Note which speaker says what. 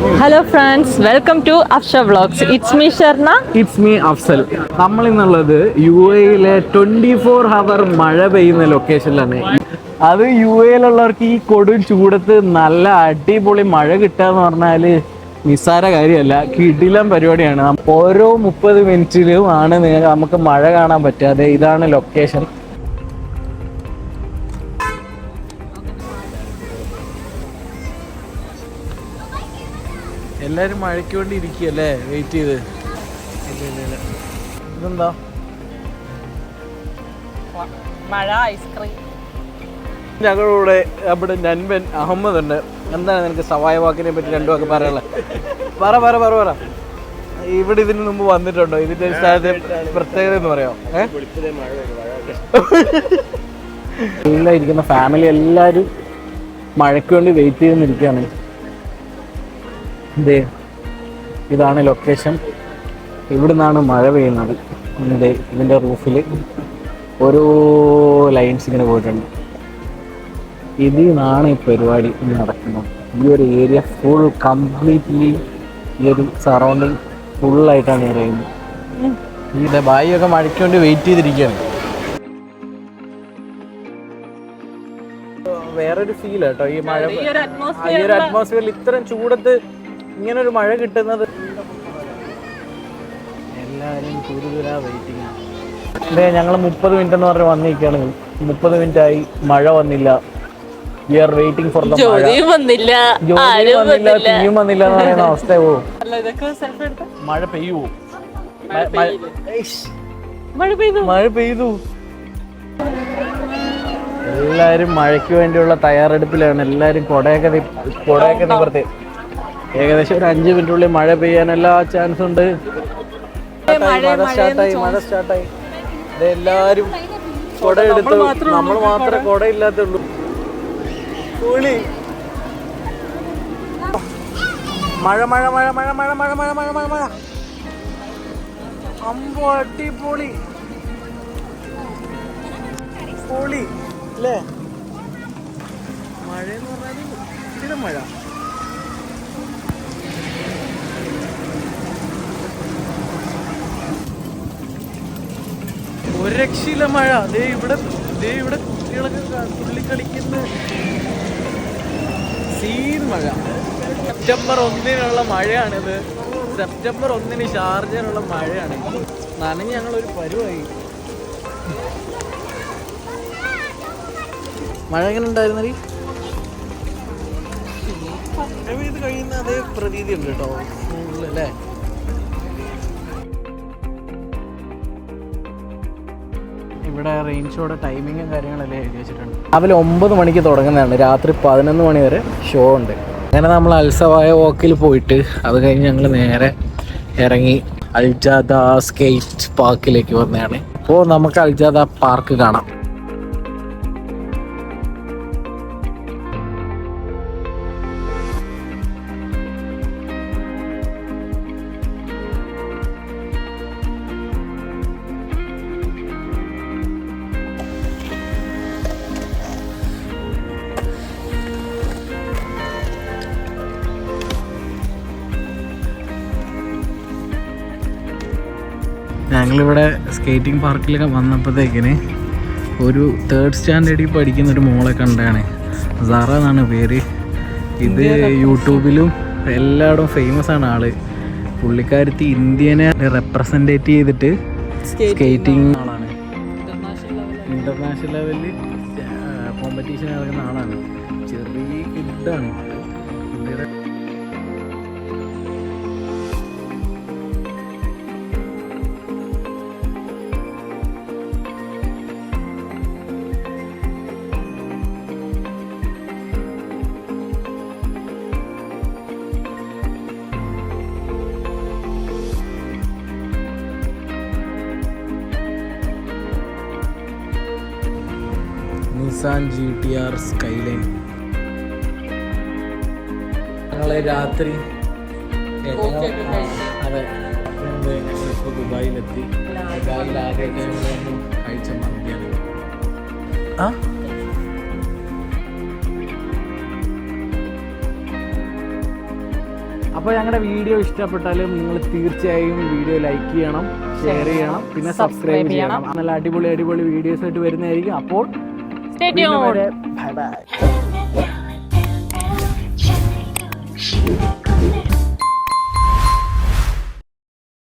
Speaker 1: Hello friends, welcome to Afsha vlogs. It's me Sharna.
Speaker 2: It's me Afzal. നമ്മൾ ഇന്നുള്ളത് UAE-ലെ 24 hour മഴ പെയ്യുന്ന ലൊക്കേഷനിലാണ്. അത് UAE-ലുള്ളവർക്ക് ഈ കൊടും ചൂടത്ത് നല്ല അടിപൊളി മഴ കിട്ടുക എന്ന് പറഞ്ഞാൽ നിസ്സാര കാര്യമല്ല, കിടിലം പരിപാടിയാണ്. ഓരോ 30 മിനിറ്റിലും ആണ് നമുക്ക് മഴ കാണാൻ പറ്റുക. ഇതാണ് ലൊക്കേഷൻ. എല്ലാരും മഴയ്ക്ക് വേണ്ടി ഇരിക്കുകയല്ലേ, വെയിറ്റ് ചെയ്ത്. ഇതെന്താ
Speaker 1: മഴ ഐസ്ക്രീം.
Speaker 2: ഞങ്ങളുടെ അവിടെ നൻപൻ അഹമ്മദ് ഉണ്ട്. എന്താണ് നിനക്ക് സവായ വാക്കിനെ പറ്റി രണ്ടു വാക്ക് പറയാനുള്ളത്? പറ പറ പറ പറ. ഇവിടെ ഇതിന് മുമ്പ് വന്നിട്ടുണ്ടോ? ഇതിന്റെ ഒരു സ്ഥലത്തെ പ്രത്യേകത എന്ന് പറയാം. എല്ലാം ഇരിക്കുന്ന ഫാമിലി എല്ലാവരും മഴയ്ക്ക് വേണ്ടി വെയിറ്റ് ചെയ്തിരിക്കുകയാണ്. ഇതാണ് ലൊക്കേഷൻ. ഇവിടെ നിന്നാണ് മഴ പെയ്യുന്നത്. ഇതിൻ്റെ റൂഫിൽ ഓരോ ലൈൻസ് ഇങ്ങനെ പോയിട്ടുണ്ട്. ഇതിൽ നിന്നാണ് ഈ പരിപാടി നടക്കുന്നത്. ഈ ഒരു ഏരിയ ഫുൾ കംപ്ലീറ്റ്ലി ഈ ഒരു സറൗണ്ടിങ് ഫുള്ളായിട്ടാണ് അറിയുന്നത്. ഈ ബായിയൊക്കെ മഴയ്ക്ക് വേണ്ടി വെയിറ്റ് ചെയ്തിരിക്കുകയാണ്. വേറൊരു ഫീൽ കേട്ടോ ഈ മഴ, ഈ ഒരു അറ്റ്മോസ്ഫിയറിൽ ഇത്രയും ചൂടത്ത് ഇങ്ങനൊരു മഴ കിട്ടുന്നത്. എല്ലാവരും തുരുതുരാ വെയിറ്റിംഗ്. ഞങ്ങൾ 30 മിനിറ്റ് എന്ന് പറഞ്ഞ് വന്നിരിക്കുകയാണ്. 30 മിനിറ്റ് ആയി, മഴ വന്നില്ല. We are waiting for the mazha.
Speaker 1: ജോലിയും വന്നില്ല,
Speaker 2: തീയും വന്നില്ല എന്ന് പറയുന്ന അവസ്ഥയാവോ? മഴ പെയ്യുവോ? മഴ പെയ്തു. എല്ലാരും മഴയ്ക്ക് വേണ്ടിയുള്ള തയ്യാറെടുപ്പിലാണ്. എല്ലാരും കൊടയൊക്കെ നിവർത്തി. ഏകദേശം ഒരു 5 മിനിറ്റുള്ളിൽ മഴ പെയ്യാൻ എല്ലാ ചാൻസും ഉണ്ട്. മഴ സ്റ്റാർട്ടായി. എല്ലാരും കൊട എടുത്തു. നമ്മൾ മാത്രമേ കൊട ഇല്ലാത്തുള്ളൂ. മഴ മഴ മഴ മഴ മഴ മഴ മഴ മഴ മഴ മഴ. അമ്പോ അടിപൊളി പൊളി അല്ലേ? മഴ എന്ന് പറഞ്ഞാൽ സ്ഥിരം മഴ. ഒരു രക്ഷയില്ല മഴ. ഇവിടെ കുട്ടികളൊക്കെ തുള്ളിക്കളിക്കുന്ന സീൻ മഴ. സെപ്റ്റംബർ 1-നുള്ള മഴയാണിത്. സെപ്റ്റംബർ 1 ഷാർജയിലുള്ള മഴയാണ്. നനഞ്ഞ് ഞങ്ങളൊരു പരുവായി. മഴ എങ്ങനെ ഉണ്ടായിരുന്നീ? ഇത് കഴിയുന്ന അതേ പ്രതീതി ഉണ്ട് കേട്ടോ അല്ലേ? ഇവിടെ റെയിൻ ഷോയുടെ ടൈമിങ്ങും കാര്യങ്ങളെല്ലാം എഴുതി വെച്ചിട്ടുണ്ട്. രാവിലെ 9 മണിക്ക് തുടങ്ങുന്നതാണ്. രാത്രി 11 മണി വരെ ഷോ ഉണ്ട്. അങ്ങനെ നമ്മൾ അൽസവായ വാക്കിൽ പോയിട്ട് അത് കഴിഞ്ഞ് ഞങ്ങൾ നേരെ ഇറങ്ങി അൽജാദ സ്കേറ്റ് പാർക്കിലേക്ക് വന്നതാണ്. അപ്പോൾ നമുക്ക് അൽജാദ പാർക്ക് കാണാം. ഞങ്ങളിവിടെ സ്കേറ്റിംഗ് പാർക്കിലൊക്കെ വന്നപ്പോഴത്തേക്കിന് ഒരു 3rd സ്റ്റാൻഡേർഡിൽ പഠിക്കുന്ന ഒരു മോളെ കണ്ടാണ്. സാറ എന്നാണ് പേര്. ഇത് യൂട്യൂബിലും എല്ലായിടും ഫേമസ് ആണ് ആള്. പുള്ളിക്കാരത്തി ഇന്ത്യനെ റെപ്രസെൻറ്റേറ്റ് ചെയ്തിട്ട് സ്കേറ്റിംഗ് ആളാണ്. ഇന്റർനാഷണൽ ലെവലിൽ കോമ്പറ്റീഷൻ നടക്കുന്ന ആളാണ്. ചെറിയ കിഡാണ് പുള്ളിയുടെ. Nissan GTR skyline. ഞങ്ങളെ രാത്രി അതെ ഇപ്പോൾ ദുബായിലെത്തി. ദുബായിൽ ആദ്യമായിട്ട് കഴിച്ച മന്തിയാണ്. അപ്പോൾ ഞങ്ങളുടെ വീഡിയോ ഇഷ്ടപ്പെട്ടാലും നിങ്ങൾ തീർച്ചയായും വീഡിയോ ലൈക്ക് ചെയ്യണം, ഷെയർ ചെയ്യണം, പിന്നെ സബ്സ്ക്രൈബ് ചെയ്യണം. നല്ല അടിപൊളി വീഡിയോസ് ആയിട്ട് വരുന്നതായിരിക്കും. അപ്പോൾ
Speaker 1: Stay tuned.
Speaker 2: Bye bye.